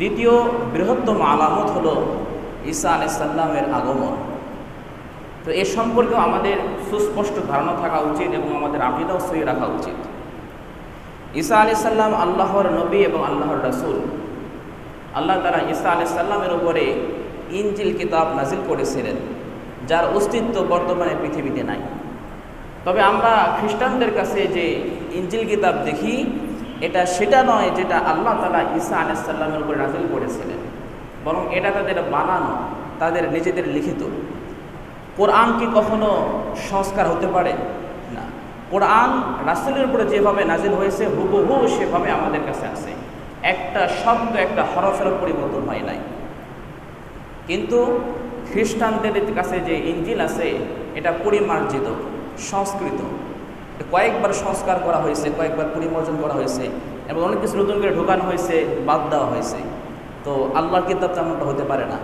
দ্বিতীয় বৃহত্তম আলামত হলো ঈসা আলাইহিস সালামের আগমন। তো এ সম্পর্কেও আমাদের সুস্পষ্ট ধারণা থাকা উচিত এবং আমাদের আকীদাও সহিহ রাখা উচিত। ঈসা আলাইহিস সালাম আল্লাহর নবী এবং আল্লাহর রাসূল। আল্লাহ তাআলা ঈসা আলাইহিস সালামের উপরে ইনজিল কিতাব নাজিল করেছিলেন, যার অস্তিত্ব বর্তমানে পৃথিবীতে নাই। তবে আমরা খ্রিস্টানদের কাছে যে ইনজিল কিতাব দেখি, এটা সেটা নয় যেটা আল্লাহ তাআলা ঈসা আলাইহিস সালামের উপরে নাজিল করেছিলেন, বরং এটা তাদের বানানো, তাদের নিজেদের লিখিত। কোরআন কি কখনো সংস্কার হতে পারে? না। কোরআন রাসূলের উপরে যেভাবে নাজিল হয়েছে হুবহু সেভাবে আমাদের কাছে আছে, একটা শব্দ একটা হরফের পরিবর্তন হয় নাই। কিন্তু খ্রিস্টানদের কাছে যে ইনজিল আছে এটা পরিমার্জিত, সংস্কৃত, কয়েকবার সংস্কার করা হয়েছে, কয়েকবার পরিমার্জন করা হয়েছে এবং অনেক কিছু নতুন করে ঢোকানো হয়েছে, বাদ দেওয়া হয়েছে। তো আল্লাহর কিতাব তেমনটা হতে পারে না।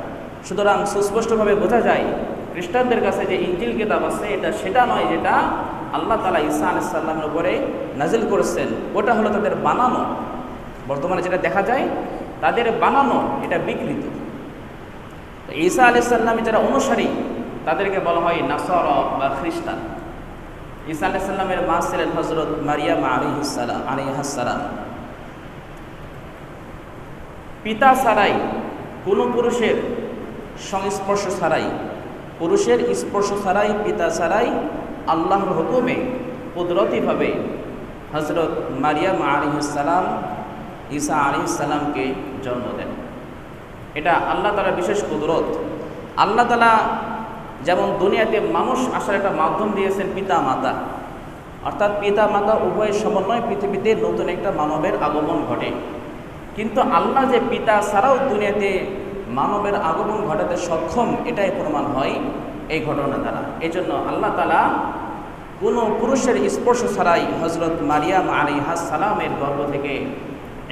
সুতরাং সুস্পষ্টভাবে বোঝা যায় খ্রিস্টানদের কাছে যে ইনজিল কিতাব আছে এটা সেটা নয় যেটা আল্লাহ তাআলা ঈসা আলাইহিস সালামের উপরে নাজিল করেছেন, ওটা হলো তাদের বানানো। বর্তমানে যেটা দেখা যায় তাদের বানানো, এটা বিকৃত। ঈসা আলাইহিস সালামের যারা অনুসারী তাদেরকে বলা হয় নাসারা বা খ্রিস্টান। ঈসা আলাইহিস সালামের মা ছিলেন হযরত মারিয়াম আলাইহিস সালাম। পিতা ছাড়াই, কোনো পুরুষের সংস্পর্শ ছাড়াই, পুরুষের স্পর্শ ছাড়াই, পিতা ছাড়াই আল্লাহর হুকুমে কুদরতিভাবে হযরত মারিয়াম আলাইহিস সালাম ঈসা আলাইহিস সালামকে জন্ম দেন। এটা আল্লাহ তাআলার বিশেষ কুদরত। আল্লাহ তাআলা যেমন দুনিয়াতে মানুষ আসার একটা মাধ্যম দিয়েছেন পিতা মাতা, অর্থাৎ পিতা মাতা উভয়ের সমন্বয়ে পৃথিবীতে নতুন একটা মানবের আগমন ঘটে। কিন্তু আল্লাহ যে পিতা ছাড়াও দুনিয়াতে মানবের আগমন ঘটাতে সক্ষম, এটাই প্রমাণ হয় এই ঘটনা দ্বারা। এই জন্য আল্লাহ তাআলা কোনো পুরুষের স্পর্শ ছাড়াই হযরত মারিয়াম আলাইহিস সালামের গর্ভ থেকে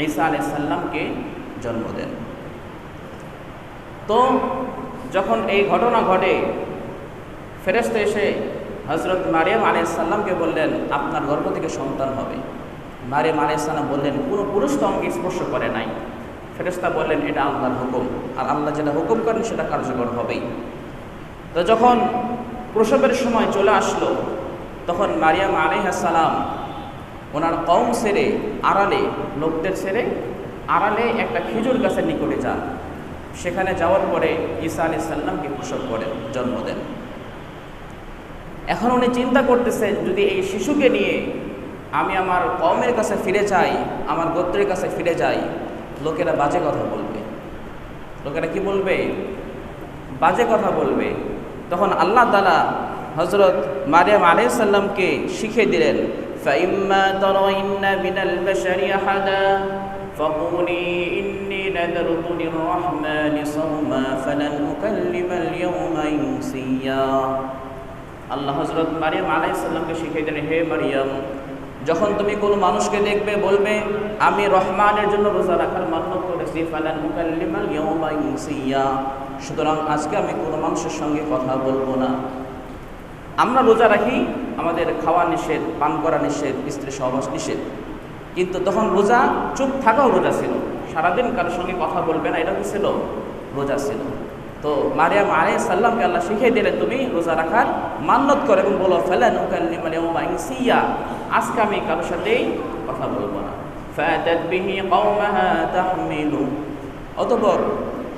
ঈসা আলাইহিস সালামকে জন্ম দেন। তো যখন এই ঘটনা ঘটে, ফেরেশতা এসে হযরত মারিয়াম আলাইহিস সালামকে বললেন আপনার গর্ভ থেকে সন্তান হবে। মারিয়াম আলাইহিস সালাম বললেন কোনো পুরুষ তো আমাকে স্পর্শ করে নাই। ফেরেশতা বললেন এটা আল্লাহর হুকুম, আর আল্লাহ যেটা হুকুম করেন সেটা কার্যকর হবেই। তো যখন প্রসবের সময় চলে আসলো, তখন মারিয়াম আলাইহিস সালাম ওনার কওম ছেড়ে আড়ালে, লোকদের ছেড়ে আড়ালে একটা খেজুর গাছের নিকটে যান। সেখানে যাওয়ার পরে ঈসা আলাইহিস সালামকে প্রসব করেন, জন্ম দেন। এখন উনি চিন্তা করতেছেন যদি এই শিশুকে নিয়ে আমি আমার কওমের কাছে ফিরে যাই, আমার গোত্রের কাছে ফিরে যাই, লোকেরা বাজে কথা বলবে। লোকেরা কি বলবে? বাজে কথা বলবে। তখন আল্লাহ তাআলা হযরত মারিয়াম আলাইহিস সালামকে শিখিয়ে দিলেন ফাইম্মা তারাইন্না মিনাল বাশারি আহাদা ফাকুলি ইন্নী নাযারতু লিররহমানি সাওমা ফালান উকাল্লিমাল ইয়াওমা ইনসিয়া। আল্লাহ হযরত মারিয়াম আলাইহিস সালামকে শিখিয়ে দিলেন, হে মারিয়াম, যখন তুমি কোনো মানুষকে দেখবে বলবে আমি রহমানের জন্য রোজা রাখার মান্যত করেছি, ফালান উকাল্লিমাল ইয়াওমা ইনসিয়া, সুতরাং আজকে আমি কোনো মানুষের সঙ্গে কথা বলবো না। আমরা রোজা রাখি, আমাদের খাওয়া নিষেধ, পান করা নিষেধ, স্ত্রী সহবাস নিষেধ, কিন্তু তখন রোজা, চুপ থাকাও রোজা ছিল, সারাদিন কারোর সঙ্গে কথা বলবে না, এটা কি ছিল? রোজা ছিল। তো মারিয়াম আলাইহিস সালামকে আল্লাহ শিখিয়ে দিলেন তুমি রোজা রাখার মান্যত করো এবং বলো ফালান উকাল্লিমাল ইয়াওমা ইনসিয়া, আজকে আমি কারোর সাথেই কথা বলবো না। ফাতাত বিহি কওমাহা তাহমিলু, অতঃপর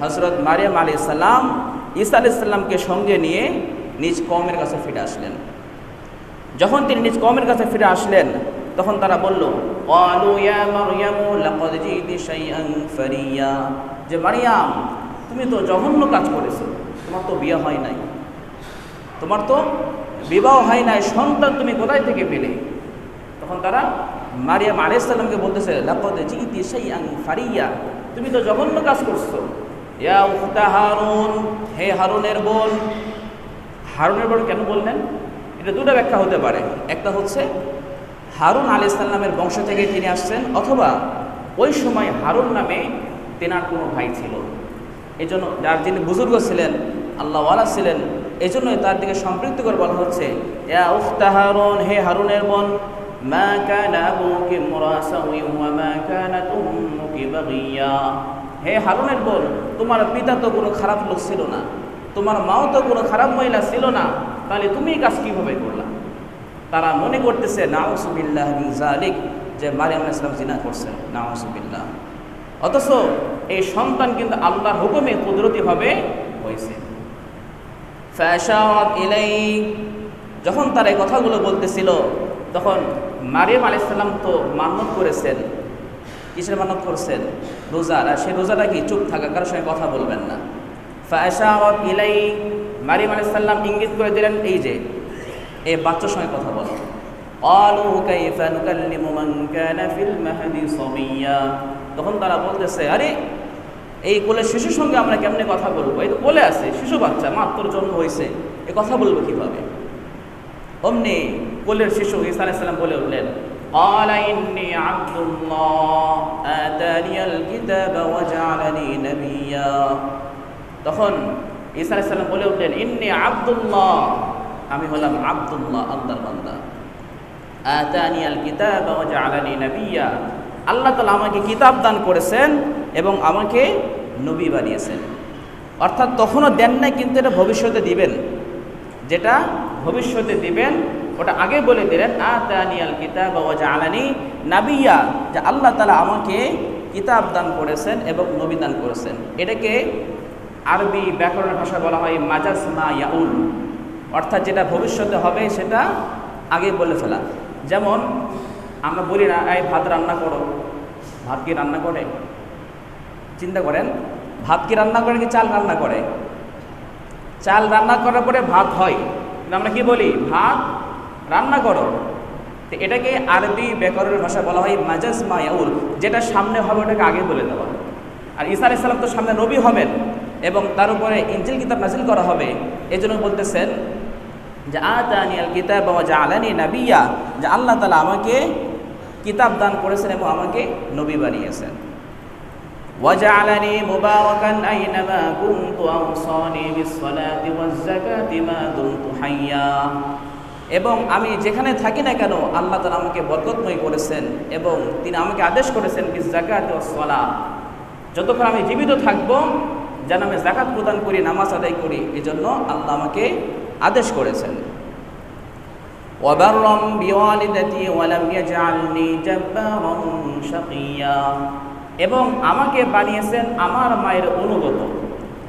হযরত মারিয়াম আলাইহিস সালাম ঈসা আলাইহিস সালামকে সঙ্গে নিয়ে নিজ কওমের কাছে ফিরে আসলেন। যখন তিনি নিজ কওমের কাছে ফিরে আসলেন, তখন তারা বলল ক্বালু ইয়া মারইয়ামু লাকাদ জিতি শাইআন ফারিয়া, যে মারিয়াম তুমি তো জঘন্য কাজ করেছো, তোমার তো বিয়ে হয় নাই, তোমার তো বিবাহ হয় নাই, সন্তান তুমি কোথায় থেকে পেলে? তখন তারা মারিয়াম আলাইহিস সালামকে বলতেছে লাকাদ জিতি শাইআন ফারিয়া, তুমি তো জঘন্য কাজ করছো। ইয়া উখতা হারুন, হে হারুনের বোন। হারুনের বোন কেন বললেন? এটা দুটো ব্যাখ্যা হতে পারে। একটা হচ্ছে হারুন আলাইহিস সালামের বংশ থেকে তিনি আসছেন, অথবা ওই সময় হারুন নামে তেনার কোনো ভাই ছিল, এই জন্য যার যিনি বুজুর্গ ছিলেন, আল্লাহওয়ালা ছিলেন, এই জন্যই তার দিকে সম্পৃক্ত করে বলা হচ্ছে ইয়া উখতা হারুন, হে হারুনের বোন, মা কানা আবুকি মুরা সাউই ওয়া মা কানাত উম্মুকি বাগিয়া, হে হারুনের বোন, তোমার পিতা তো কোনো খারাপ লোক ছিল না, তোমার মাও তো কোনো খারাপ মহিলা ছিল না, তাহলে তুমি এই কাজ কীভাবে করলা? তারা মনে করতেছে নাউযুবিল্লাহ মিন যালিক, যে মারিয়াম আলাইহিস সালাম জিনা করছেন, নাউযুবিল্লাহ। অথচ এই সন্তান কিন্তু আল্লাহর হুকুমে কুদরতিভাবে হয়েছে। ফাশারাত ইলাইহি, যখন তারা এই কথাগুলো বলতেছিল তখন মারিয়াম আলাইহিস সালাম তো মান্নত করেছেন। কিসের মান্নত করছেন? রোজার। আর সেই রোজাটা কি? চুপ থাকা, কারোর সঙ্গে কথা বলবেন না। ফাশারাত ইলাইহি, মারিয়াম আলাইহিস সালাম ইঙ্গিত করে দিলেন, এই যে এই বাচ্চার সঙ্গে কথা বলো। ক্বালু কাইফা নুকাল্লিমু মান কানা ফিল মাহদি সাবিয়্যা, তখন তারা বলতেছে, আরে এই কোলের শিশুর সঙ্গে আমরা কেমনে কথা বলবো? এই তো কোলে আছে, শিশু বাচ্চা, মাত্র জন্ম হয়েছে, এ কথা বলবো কিভাবে? অমনি কোলের শিশু ঈসা আলাইহিস সালাম বলে উঠলেন, ক্বালা ইন্নী আবদুল্লাহ আতানিয়াল কিতাবা ওয়া জাআলানি নাবিয়্যা। তখন ঈসা আলাইহিস সালাম বলে উঠলেন, ইন্নী আবদুল্লাহ, আমি হলাম আব্দুল্লাহ, আল্লাহর বান্দা। আতানিয়াল কিতাবা ওয়া জাআলানি নাবিয়্যা, আল্লাহ তাআলা আমাকে কিতাব দান করেছেন এবং আমাকে নবী বানিয়েছেন। অর্থাৎ তখনও দেন নাই, কিন্তু এটা ভবিষ্যতে দিবেন। যেটা ভবিষ্যতে দিবেন ওটা আগে বলে দিলেন, আতানিয়াল কিতাবা ওয়া জাআলানি নাবিয়্যা, যে আল্লাহ তাআলা আমাকে কিতাব দান করেছেন এবং নবী দান করেছেন। এটাকে আরবি ব্যাকরণের ভাষায় বলা হয় মাজাজ মা ইয়াউল, অর্থাৎ যেটা ভবিষ্যতে হবে সেটা আগে বলে ফেলা। যেমন আমরা বলি না, এই ভাত রান্না করো, ভাত কি রান্না করে? চিন্তা করেন, ভাত কি রান্না করে, কি চাল রান্না করে? চাল রান্না করার পরে ভাত হয়, কিন্তু আমরা কি বলি? ভাত রান্না করো। তো এটাকে আরবি ব্যাকরণের ভাষায় বলা হয় মাজাজ মা ইয়াউল, যেটা সামনে হবে ওটাকে আগে বলে দেওয়া। আর ঈসা আলাইহিস সালাম তো সামনে নবী হবেন এবং তার উপরে ইনজিল কিতাব নাজিল করা হবে। এজন্য বলতেছেন যে আতানিয়াল কিতাবা ওয়া জাআলানি নাবিয়্যা, যে আল্লাহ তাআলা আমাকে কিতাব দান করেছেন এবং আমাকে নবী বানিয়েছেন। ওয়া জাআলানি মুবারাকান আইনামা কুনতু আওসানি বিস-সালাতি ওয়াজ-যাকাতি মা দুমতু হাইয়্যা, এবং আমি যেখানে থাকি না কেন আল্লাহ তাআলা আমাকে বরকতময় করেছেন এবং তিনি আমাকে আদেশ করেছেন বিস-যাকাতি ওয়াস-সালাত, যতক্ষণ আমি জীবিত থাকব যেন আমি যাকাত প্রদান করি, নামাজ আদায় করি, এজন্য আল্লাহ আমাকে আদেশ করেছেন। ওয়াবাররাম বিওয়ালিদাতি ওয়া লাম ইয়াজআলনি জাব্বারান শাকিয়্যা, এবং আমাকে বানিয়েছেন আমার মায়ের অনুগত।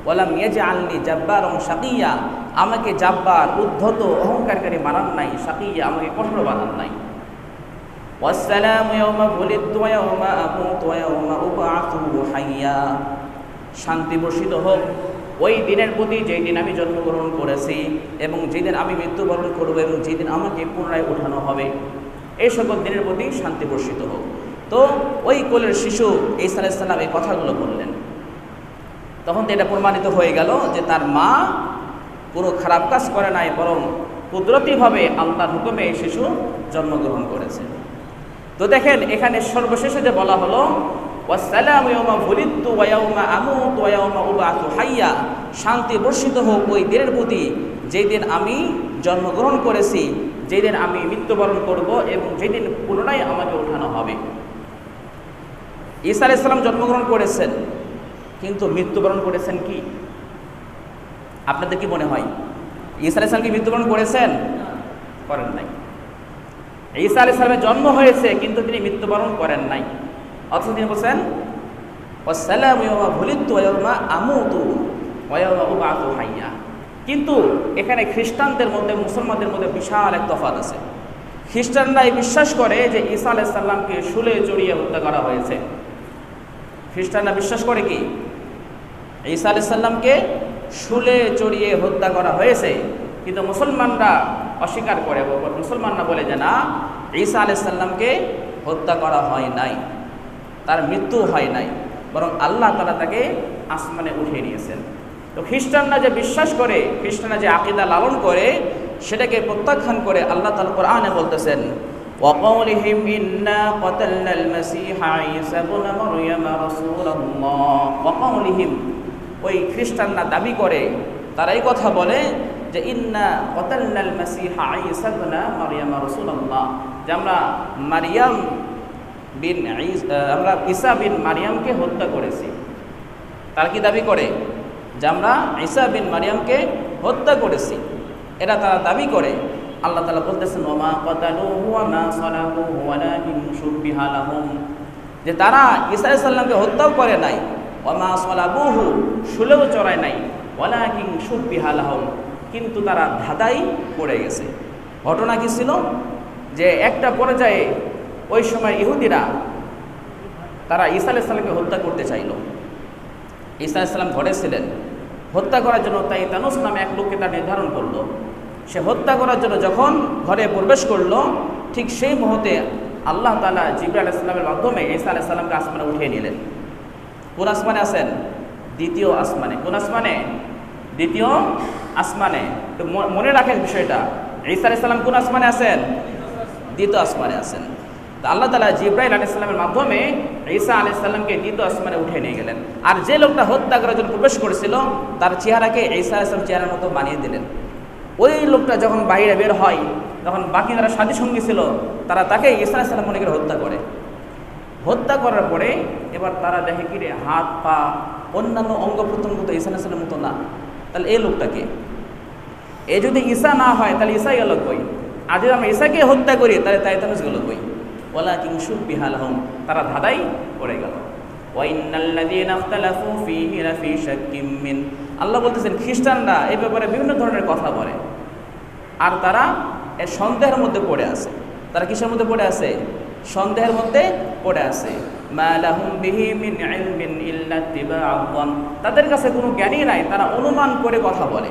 ওয়া লাম ইয়াজআলনি জাব্বারান শাকিয়্যা, আমাকে জাব্বার, উদ্ধত, অহংকারী বানান নাই। শাকিয়্যা, আমাকে কঠোর বানান নাই। ওয়াসসালামু ইয়াওমা বুলিদতু ওয়া ইয়াওমা আমুতু ওয়া ইয়াওমা উবআসু হাইয়্যা, শান্তি বর্ষিত হোক ওই দিনের প্রতি যেই দিন আমি জন্মগ্রহণ করেছি এবং যেদিন আমি মৃত্যুবরণ করব এবং যেদিন আমাকে পুনরায় ওঠানো হবে, এই সকল দিনের প্রতি শান্তি বর্ষিত হোক। তো ওই কোলের শিশু ঈসা আলাইহিস সালাম এই কথাগুলো বললেন। তখন তো এটা প্রমাণিত হয়ে গেল যে তার মা কোনো খারাপ কাজ করে নাই, বরং কুদরতিভাবে আল্লাহর হুকুমে এই শিশু জন্মগ্রহণ করেছে। তো দেখেন এখানে সর্বশেষে যে বলা হলো ওয়াসসালামু ইয়াওমা বুলিদতু ওয়া ইয়াওমা আমুতু ওয়া ইয়াওমা উবআসু হাইয়্যা, শান্তি বর্ষিত হোক ওই দিনের প্রতি যেই দিন আমি জন্মগ্রহণ করেছি, যেই দিন আমি মৃত্যুবরণ করব এবং যেদিন পুনরায় আমাকে ওঠানো হবে। ঈসা আলাইহিস সালাম জন্মগ্রহণ করেছেন, কিন্তু মৃত্যুবরণ করেছেন কি? আপনাদের কি মনে হয় ঈসা আলাইহিস সালাম কি মৃত্যুবরণ করেছেন? করেন নাই। ঈসা আলাইহিস সালামের জন্ম হয়েছে কিন্তু তিনি মৃত্যুবরণ করেন নাই। অথচ তিনি বলছেন ওয়াসসালামু ইয়াওমা বুলিদতু ওয়া ইয়াওমা আমুতু ওয়া ইয়াওমা উবআসু হাইয়্যা। কিন্তু এখানে খ্রিস্টানদের মধ্যে মুসলমানদের মধ্যে বিশাল এক তফাৎ আছে। খ্রিস্টানরা বিশ্বাস করে যে ঈসা আলাইহিস সালামকে শুলে চড়িয়ে হত্যা করা হয়েছে। খ্রিস্টানরা বিশ্বাস করে কি ঈসা আলাইহিস সালামকে শুলে চড়িয়ে হত্যা করা হয়েছে, কিন্তু মুসলমানরা অস্বীকার করে। মুসলমানরা বলে যে না, ঈসা আলাইহিস সালামকে হত্যা করা হয় নাই, তার মৃত্যু হয় নাই, বরং আল্লাহ তাআলা তাকে আসমানে উঠিয়ে নিয়েছেন। তো খ্রিস্টানরা যে বিশ্বাস করে, খ্রিস্টানরা যে আকীদা লালন করে, সেটাকে প্রত্যাখ্যান করে আল্লাহ তাআলা কোরআনে বলতেছেন ওয়াকাউলিহিম ইন্না কাতালনাল মাসীহা ঈসা ইবনে মারইয়াম রাসূলুল্লাহ। ওয়াকাউলিহিম, ওই খ্রিস্টানরা দাবি করে, তারা এই কথা বলে যে ইন্না কাতালনাল মাসীহা ঈসা ইবনে মারইয়াম রাসূলুল্লাহ, যে আমরা ঈসা বিন মারিয়ামকে হত্যা করেছি। তারা কি দাবি করে? যে আমরা ঈসা বিন মারিয়ামকে হত্যা করেছি, এরা তারা দাবি করে। আল্লাহ তাআলা বলতেছেন ওমা কাতালুহু ওয়া মা সালাবুহু ওয়ালাকিন শুববিহা লাহুম, যে তারা ঈসা আলাইহিস সালামকে হত্যাও করে নাই, ওয়া মা সালাবুহু শুলেও চড়ায় নাই, ওয়ালাকিন শুববিহা লাহুম কিন্তু তারা ধাঁধাই পড়ে গেছে। ঘটনা কি ছিল? যে একটা পর্যায়ে ওই সময় ইহুদিরা তারা ঈসা আলাইহিস সালামকে হত্যা করতে চাইল। ঈসা আলাইহিস সালাম ঘরে ছিলেন, হত্যা করার জন্য তাইতানুস নামে এক লোককে তার নির্ধারণ করলো। সে হত্যা করার জন্য যখন ঘরে প্রবেশ করলো, ঠিক সেই মুহূর্তে আল্লাহ তাআলা জিবরাইল আলাইহিস সালামের মাধ্যমে ঈসা আলাইহিস সালামকে আসমানে উঠিয়ে নিলেন। কোন আসমানে আছেন? দ্বিতীয় আসমানে। কোন আসমানে? দ্বিতীয় আসমানে। তো মনে রাখেন বিষয়টা, ঈসা আলাইহিস সালাম কোন আসমানে আছেন? দ্বিতীয় আসমানে আছেন। তো আল্লাহ তাআলা জিবরাইল আলাইহিস সালামের মাধ্যমে ঈসা আলাইহিস সালামকে দ্বিতীয় আসমানে উঠিয়ে নিয়ে গেলেন। আর যে লোকটা হত্যা করার জন্য প্রবেশ করেছিল তার চেহারাকে ঈসা আলাইহিস সালাম চেহারার মতো বানিয়ে দিলেন। ওই লোকটা যখন বাইরে বের হয়, তখন বাকি যারা সাথী সঙ্গী ছিল তারা তাকে ঈসা আলাইহিস সালাম মনে করে হত্যা করে। হত্যা করার পরে এবার তারা দেখে কি রে, হাত পা অন্যান্য অঙ্গ প্রত্যঙ্গ তো ঈসা আলাইহিস সালামের মতো না, তাহলে এই লোকটাকে, এ যদি ঈসা না হয় তাহলে ঈসাই গেল কই? আর যদি আমরা ঈসাকে হত্যা করি তাহলে তাইতানুস গেল কই? ওয়ালাকিন শুববিহা লাহুম, তারা ধাঁধাই পড়ে গেল। ওয়া ইন্নাল্লাযীনা ইখতালাফু ফীহি লাফী শাক্কিম মিন, আল্লাহ বলতেছেন খ্রিস্টানরা এই ব্যাপারে বিভিন্ন ধরনের কথা বলে, আর তারা এর সন্দেহের মধ্যে পড়ে আছে। তারা কিসের মধ্যে পড়ে আছে? সন্দেহের মধ্যে পড়ে আছে। মা লাহুম বিহি মিন ইলমিন ইল্লা ইত্তিবা'আন, তাদের কাছে কোনো জ্ঞানই নাই, তারা অনুমান করে কথা বলে।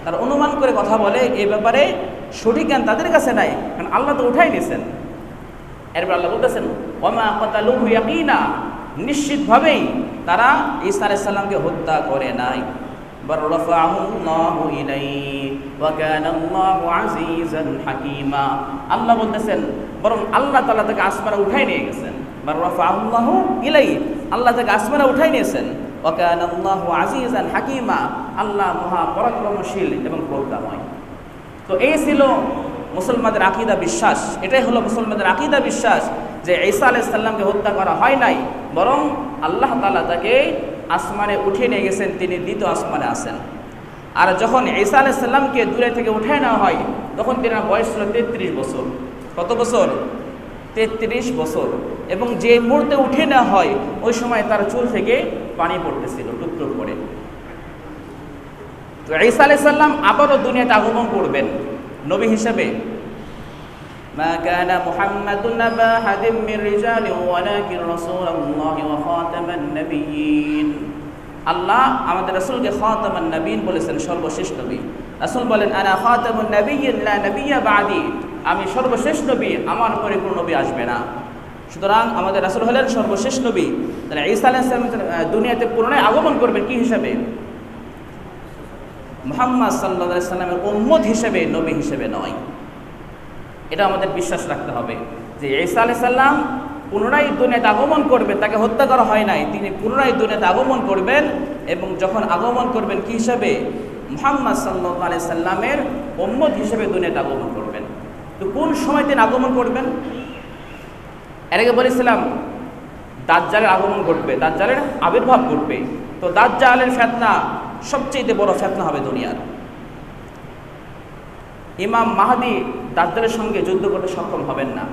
তারা অনুমান করে কথা বলে, এই ব্যাপারে সঠিক জ্ঞান তাদের কাছে নাই, কারণ আল্লাহ তো উঠাই নিয়েছেন। এরপর আল্লাহ বলতেছেন ওয়া মা কাতালুহু ইয়াকিনা, নিশ্চিতভাবেই তারা ঈসা আলাইহিস সালামকে হত্যা করে নাই। বাল রাফা'আহুল্লাহু ইলাইহি ওয়া কানা আল্লাহু আজিজান হাকীমা, আল্লাহ বলতেছেন বরং আল্লাহ তাআলা তাকে আসমানে উঠাই নিয়ে গেছেন। বাল রাফা'আহুল্লাহু ইলাইহি, আল্লাহ তাকে আসমানে উঠাই নিয়েছেন। ওয়া কানা আল্লাহু আজিজান হাকীমা, আল্লাহ মহা পরাক্রমশীল এবং প্রজ্ঞাময়। তো এই ছিল মুসলমানদের আকীদা বিশ্বাস। এটাই হলো মুসলমানদের আকীদা বিশ্বাস যে ঈসা আলাইহিস সালামকে হত্যা করা হয় নাই, বরং আল্লাহ তাআলা তাকে আসমানে উঠিয়ে নিয়ে গেছেন, তিনি দ্বিতীয় আসমানে আছেন। আর যখন ঈসা আলাইহিস সালামকে দূরে থেকে উঠিয়ে নেওয়া হয় তখন তার বয়স ছিল 33 বছর। কত বছর? 33 বছর। এবং যে মুহূর্তে উঠিয়ে নেওয়া হয় ওই সময় তার চুল থেকে পানি পড়তেছিল টুকটুক করে। তো ঈসা আলাইহিস সালাম আবারও দুনিয়াতে আগমন করবেন নবী হিসেবে। মা কানা মুহাম্মাদুন আবা আহাদিম মির রিজালিন ওয়ালাকিন রাসূলুল্লাহি ওয়া খাতামান নাবিয়্যিন, আল্লাহ আমাদের রাসূলকে খাতামান নাবিয়্যিন বলেছেন, সর্বশেষ নবী। রাসূল বলেন আনা খাতামুন নাবিয়্যিন লা নাবিয়্যা বা'দি, আমি সর্বশেষ নবী, আমার পরে কোনো নবী আসবে না। সুতরাং আমাদের রাসূল হলেন সর্বশেষ নবী। তাহলে ঈসা আলাইহিস সালাম দুনিয়াতে পুনরায় আগমন করবেন কি হিসাবে? মুহাম্মদ সাল্লাল্লাহু আলাইহি সাল্লামের উম্মত হিসেবে, নবী হিসেবে নয়। এটা আমাদের বিশ্বাস রাখতে হবে যে ঈসা আলাইহিস সালাম পুনরায় দুনিয়াতে আগমন করবেন, তাকে হত্যা করা হয় নাই, তিনি পুনরায় দুনিয়াতে আগমন করবেন। এবং যখন আগমন করবেন কি হিসাবে? মুহাম্মদ সাল্লাল্লাহু আলাইহি সাল্লামের উম্মত হিসেবে দুনিয়াতে আগমন করবেন। তো কোন সময় তিনি আগমন করবেন? এর আগে বলেছিলাম দাজ্জালের আগমন ঘটবে, দাজ্জালের আবির্ভাব ঘটবে। তো দাজ্জালের ফিতনা সবচেয়ে বড় ফিতনা হবে দুনিয়ার। ইমাম মাহদী দাজ্জালের সঙ্গে যুদ্ধ করতে সক্ষম হবেন না।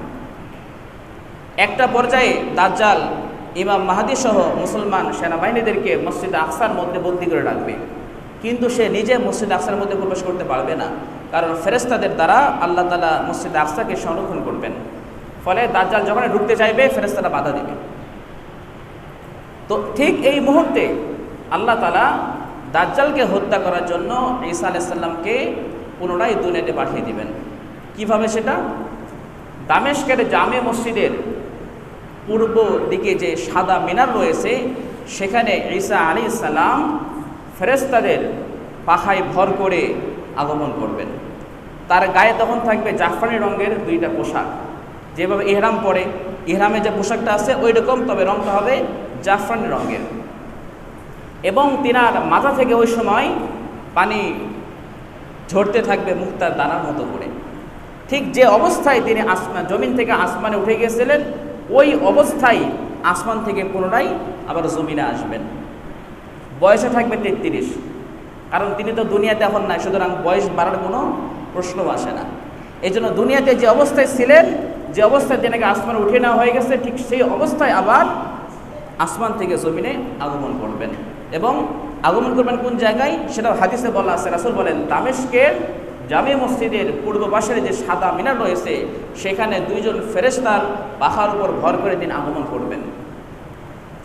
একটা পর্যায়ে দাজ্জাল ইমাম মাহদী সহ মুসলমান সেনাবাহিনীদেরকে মসজিদ আকসার মধ্যে বন্দী করে রাখবে, কিন্তু সে নিজে মসজিদ আকসার মধ্যে প্রবেশ করতে পারবে না, কারণ ফেরেশতাদের দ্বারা আল্লাহ তাআলা মসজিদ আকসাকে সংরক্ষণ করবেন। ফলে দাজ্জাল যখন ঢুকতে চাইবে ফেরেশতারা বাধা দিবে। তো ঠিক এই মুহূর্তে আল্লাহ তাআলা দাজ্জালকে হত্যা করার জন্য ঈসা আলাইহিস সালামকে পুনরায় দুনিয়াতে পাঠিয়ে দিবেন। কিভাবে সেটা? দামেস্কের জামে মসজিদের পূর্ব দিকে যে সাদা মিনার রয়েছে সেখানে ঈসা আলাইহিস সালাম ফেরেশতাদের পাখায় ভর করে আগমন করবেন। তার গায়ে তখন থাকবে জাফরানি রঙের দুইটা পোশাক, যেভাবে ইহরাম পরে, ইহরামে যে পোশাকটা আছে ওই রকম, তবে রঙটা হবে জাফরানি রঙের। এবং তিনার মাথা থেকে ওই সময় পানি ঝরতে থাকবে মুক্তার দানার মতো করে। ঠিক যে অবস্থায় তিনি জমিন থেকে আসমানে উঠে গিয়েছিলেন ওই অবস্থায় আসমান থেকে পুনরায় আবার জমিনে আসবেন। বয়সে থাকবে 33, কারণ তিনি তো দুনিয়াতে এখন নাই, সুতরাং বয়স বাড়ার কোনো প্রশ্নও আসে না। এই জন্য দুনিয়াতে যে অবস্থায় ছিলেন, যে অবস্থায় যেনাকে আসমানে উঠে নেওয়া হয়ে গেছে, ঠিক সেই অবস্থায় আবার আসমান থেকে জমিনে আগমন করবেন। এবং আগমন করবেন কোন জায়গায়, সেটাও হাদিসে বলা আছে। রাসূল বলেন, দামেস্কের জামে মসজিদের পূর্ব পাশের যে সাদা মিনার রয়েছে, সেখানে 2 জন ফেরেশতার পাখার উপর ভর করে তিনি আগমন করবেন।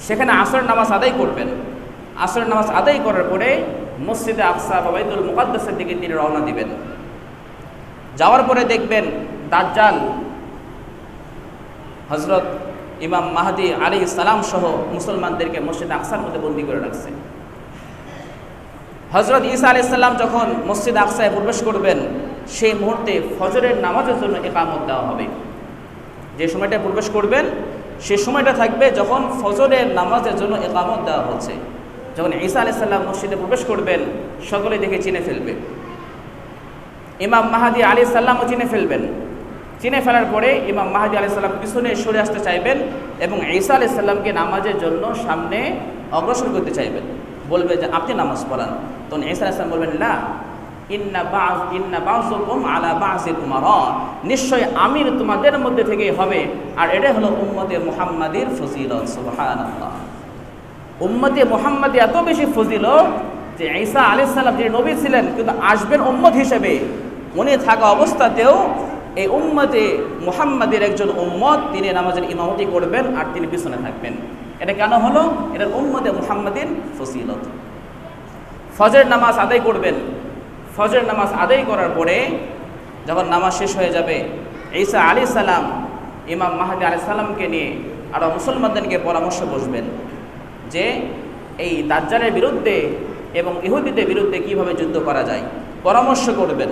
সেখানে আসরের নামাজ আদায় করবেন। আসরের নামাজ আদায় করার পরে মসজিদে আকসা বা বাইতুল মুকাদ্দাসের দিকে তিনি রওনা দিবেন। যাওয়ার পরে দেখবেন দাজ্জাল হযরত ইমাম মাহদী আলাইহিস সালাম সহ মুসলমানদেরকে মসজিদে আকসার মধ্যে বন্দী করে রাখছে। হযরত ঈসা আলাইহিস সালাম যখন মসজিদ আকসায় প্রবেশ করবেন, সেই মুহূর্তে ফজরের নামাজের জন্য ইকামত দেওয়া হবে। যে সময়টা প্রবেশ করবেন সেই সময়টা থাকবে যখন ফজরের নামাজের জন্য ইকামত দেওয়া হচ্ছে। যখন ঈসা আলাইহিস সালাম মসজিদে প্রবেশ করবেন, সকলে দেখে চিনে ফেলবে। ইমাম মাহদী আলাইহিস সালামও চিনে ফেলবেন। চিনে ফেলার পরে ইমাম মাহদী আলাইহিস সালাম পিছনে সরে আসতে চাইবেন এবং ঈসা আলাইহিস সালামকে নামাজের জন্য সামনে অগ্রসর করতে চাইবেন। বলবে যে আপনি নামাজ পড়ান। তখন ঈসা আলাইহিস সালাম বলবেন, লা ইন্না বাযুকুম আলা বাযিল উমারা, নিশ্চয় আমির তোমাদের মধ্যে থেকেই হবে, আর এটাই হলো উম্মতে মুহাম্মাদির ফজিলত। সুবহানাল্লাহ। উম্মতে মুহাম্মাদি এত বেশি ফজিলত যে ঈসা আলাইহিস সালাম যিনি নবী ছিলেন কিন্তু আসবেন উম্মত হিসেবে, উনি থাকা অবস্থাতেও এই উম্মতে মুহাম্মাদের একজন উম্মত, তিনি নামাজের ইমামতি করবেন আর তিনি পিছনে থাকবেন। এটা কেন হলো? এটা উম্মতে মুহাম্মাদির ফজিলত। ফজরের নামাজ আদায় করবেন। ফজরের নামাজ আদায় করার পরে যখন নামাজ শেষ হয়ে যাবে, ঈসা আলাইহিস সালাম ইমাম মাহদী আলাইহিস সালামকে নিয়ে আরও মুসলমানদেরকে পরামর্শ বসবেন যে এই দাজ্জালের বিরুদ্ধে এবং ইহুদিদের বিরুদ্ধে কিভাবে যুদ্ধ করা যায়। পরামর্শ করবেন,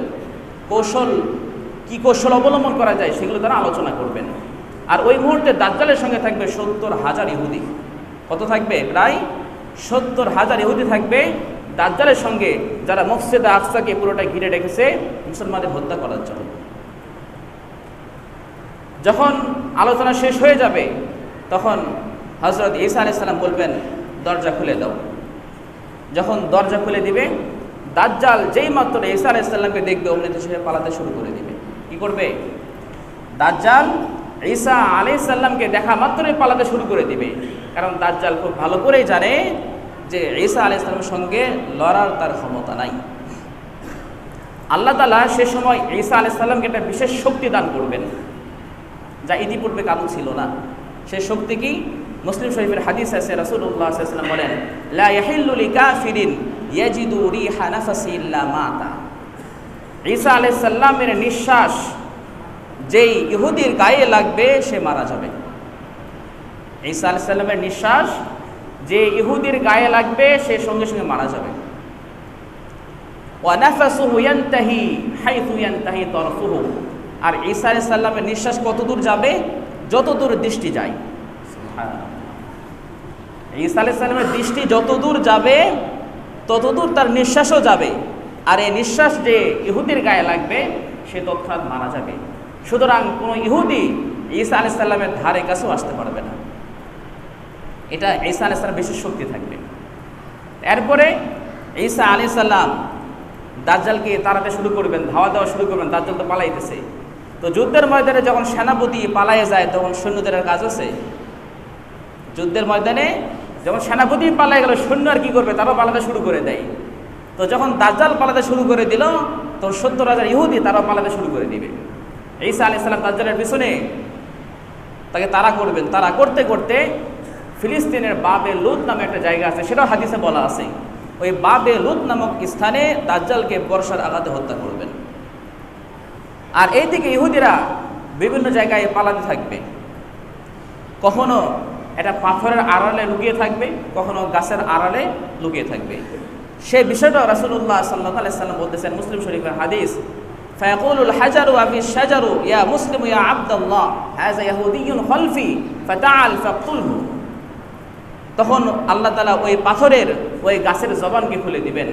কৌশল অবলম্বন করা যায় সেগুলো তারা আলোচনা করবেন। আর ওই মুহূর্তে দাজ্জালের সঙ্গে থাকবে 70,000 ইহুদি। কত থাকবে? প্রায় 70,000 ইহুদি থাকবে দাজ্জালের সঙ্গে, যারা মসজিদে আকসাকে পুরোটা ঘিরে রেখেছে মুসলমানদের হত্যা করার জন্য। যখন আলোচনা শেষ হয়ে যাবে, তখন হযরত ঈসা আলাইহিস সালাম বলবেন, দরজা খুলে দাও। যখন দরজা খুলে দিবে, দাজ্জাল যেই মাত্র ঈসা আলাইহিস সালামকে দেখবে, অমনি সে পালাতে শুরু করে দিবে। কি করবে? দাজ্জাল ঈসা আলাইহিস সালামকে দেখা মাত্রই পালাতে শুরু করে দিবে। কারণ দাজ্জাল খুব ভালো করেই জানে যে ঈসা আলাইহিস সালামের সঙ্গে লড়ার তার ক্ষমতা নাই। আল্লাহ তাআলা সে সময় ঈসা আলাইহিস সালামকে একটা বিশেষ শক্তি দান করবেন, যা ইতিপূর্বে কারো ছিল না। সেই শক্তি কি? মুসলিম শরীফের হাদিস আছে, রাসূলুল্লাহ সাল্লাল্লাহু আলাইহি ওয়াসাল্লাম বলেন, লা ইয়াহিল্লু লিকাফিরিন ইয়াজিদু রিহা নাফসি ইল্লা মাতা। ঈসা আলাইহিস সালামের নিঃশ্বাস যেই ইহুদির গায়ে লাগবে সে মারা যাবে। ঈসা আলাইহিস সালামের নিঃশ্বাস যে ইহুদির গায়ে লাগবে সে সঙ্গে সঙ্গে মারা যাবে। ওয়া নাফসুহু ইয়ানতাহি হাইথু ইয়ানতাহি তারফুহু। আর ঈসা আলাইহিস সালামের নিঃশ্বাস কত দূর যাবে? যত দূর দৃষ্টি যায়। ঈসা আলাইহিস সালামের দৃষ্টি যত দূর যাবে তত দূর তার নিঃশ্বাসও যাবে। আর এই নিঃশ্বাস যে ইহুদির গায়ে লাগবে সে তৎক্ষণাৎ মারা যাবে। সুতরাং কোনো ইহুদি ঈসা আলাইহিস সালামের ধারে কাছেও আসতে পারবে না। এটা ঈসা আলাইহিস সালামের বিশেষ শক্তি থাকবে। এরপরে ঈসা আলাইহিস সালাম দাজ্জালকে তাড়াতে শুরু করবেন, ধাওয়া দেওয়া শুরু করবেন। দাজ্জাল তো পালাইতেছে। তো যুদ্ধের ময়দানে যখন সেনাপতি পালাইয়ে যায়, তখন সৈন্যদের কাজ আছে। যুদ্ধের ময়দানে যখন সেনাপতি পালাই গেল, সৈন্য আর কি করবে? তারাও পালাতে শুরু করে দেয়। তো যখন দাজ্জাল পালাতে শুরু করে দিল, তখন 70,000 ইহুদি তারাও পালাতে শুরু করে দিবে। ঈসা আলাইহিস সালাম দাজ্জালের পিছনে তাকে তাড়া করবেন। তাড়া করতে করতে ফিলিস্তিনের বাবে লুত নামে একটা জায়গা আছে, সেটাও হাদিসে বলা আছে। ওই বাবে লুত নামক স্থানে দাজ্জালকে বর্ষার আঘাতে হত্যা করবেন। আর এইদিকে ইহুদিরা বিভিন্ন জায়গায় পালাতে থাকবে। কখনো এটা পাথরের আড়ালে লুকিয়ে থাকবে, কখনো গাছের আড়ালে লুকিয়ে থাকবে। সেই বিষয়টা রাসূলুল্লাহ সাল্লাল্লাহু আলাইহি ওয়াসাল্লাম বলতেছেন, মুসলিম শরীফের হাদিস, ফায়াকুলুল হাজারু ওয়া ফিশ শাজারু ইয়া মুসলিমু ইয়া আব্দুল্লাহ হাযা ইয়াহুদিয়্যুন খালফি ফাতাআল ফাকতুলহু। তখন আল্লাহ তাআলা ওই পাথরের ওই গাছের জবানকে খুলে দিবেন।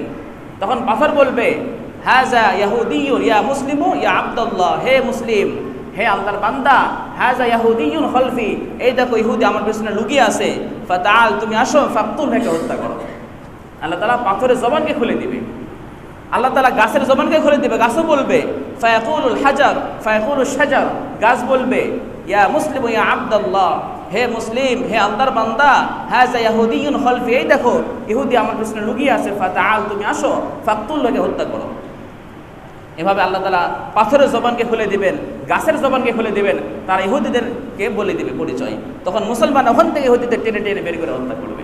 তখন পাথর বলবে, হাযা ইয়াহুদিয়্যুন ইয়া মুসলিমু ইয়া আব্দুল্লাহ, হে মুসলিম, হে আল্লাহর বান্দা, হাযা ইয়াহুদিয়্যুন খালফি, এই দেখো ইহুদি আমার পেছনে লুকিয়ে আছে, ফাতাআল, তুমি আসো, ফাকতুলহু, হত্যা করো। আল্লাহ তাআলা পাথরের জবানকে খুলে দিবে। আল্লাহ তাআলা গাছের জবানকে খুলে দিবে, গাছও বলবে ফায়াকুলুল হাজার ফায়াকুলুশ শাজার, গাছ বলবে ইয়া মুসলিম ইয়া আব্দাল্লাহ, হে মুসলিম, হে আল্লাহর বান্দা, হাযা ইয়াহুদিয়ুন খলফি, এই দেখো ইহুদি আমার পিছনে লুকিয়ে আছে, ফাতাআল, তুমি আসো, ফাকতুলকে হত্যা করো। এভাবে আল্লাহ তাআলা পাথরের জবানকে খুলে দিবেন, গাছের জবানকে খুলে দিবেন, তারা ইহুদিদেরকে বলে দিবে পরিচয়। তখন মুসলমান ওখান থেকে ইহুদিদের টেনে টেনে বের করে হত্যা করবে।